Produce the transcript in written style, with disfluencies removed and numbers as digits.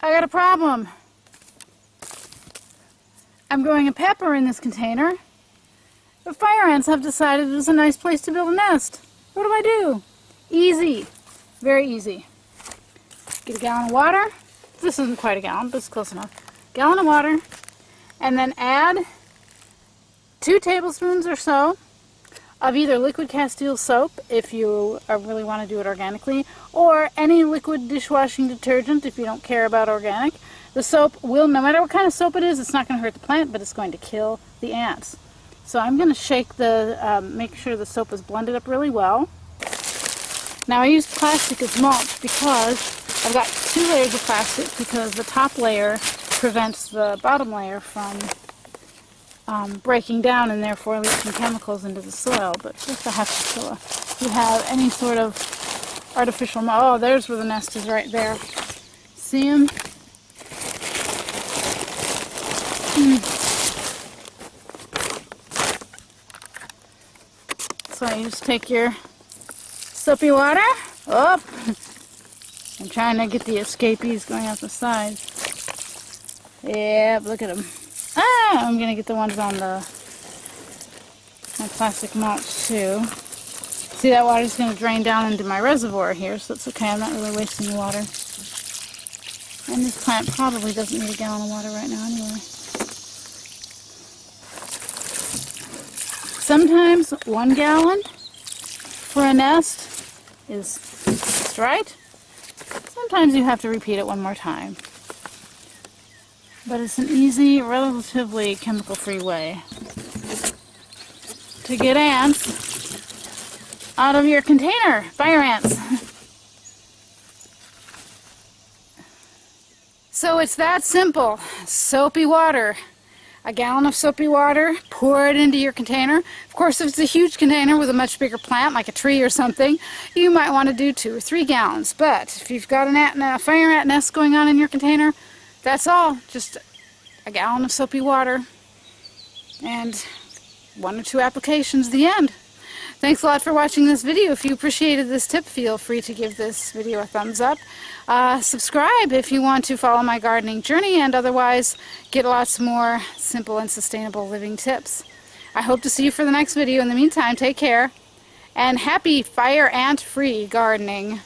I got a problem. I'm growing a pepper in this container, but fire ants have decided it was a nice place to build a nest. What do I do? Easy. Very easy. Get a gallon of water. This isn't quite a gallon, but it's close enough. Gallon of water, and then add 2 tablespoons or so of either liquid Castile soap, if you really want to do it organically, or any liquid dishwashing detergent if you don't care about organic. The soap will, no matter what kind of soap it is, it's not going to hurt the plant, but it's going to kill the ants. So I'm going to shake make sure the soap is blended up really well. Now I use plastic as mulch because I've got 2 layers of plastic, because the top layer prevents the bottom layer from breaking down and therefore leaching chemicals into the soil. But just a half a kilo. If you have any sort of artificial oh, there's where the nest is, right there. See them? So you just take your soapy water. Oh, I'm trying to get the escapees going out the sides. Yeah, look at them. Ah, I'm gonna get the ones on my plastic mulch too. See, that water's gonna drain down into my reservoir here, so it's okay. I'm not really wasting the water. And this plant probably doesn't need a gallon of water right now anyway. Sometimes 1 gallon for a nest is just right. Sometimes you have to repeat it 1 more time. But it's an easy, relatively chemical-free way to get ants out of your container. Fire ants. So it's that simple. Soapy water. A gallon of soapy water, pour it into your container. Of course, if it's a huge container with a much bigger plant, like a tree or something, you might want to do 2 or 3 gallons. But if you've got a fire ant nest going on in your container, that's all. Just a gallon of soapy water and 1 or 2 applications, the end. Thanks a lot for watching this video. If you appreciated this tip, feel free to give this video a thumbs up. Subscribe if you want to follow my gardening journey, and otherwise get lots more simple and sustainable living tips. I hope to see you for the next video. In the meantime, take care and happy fire ant free gardening.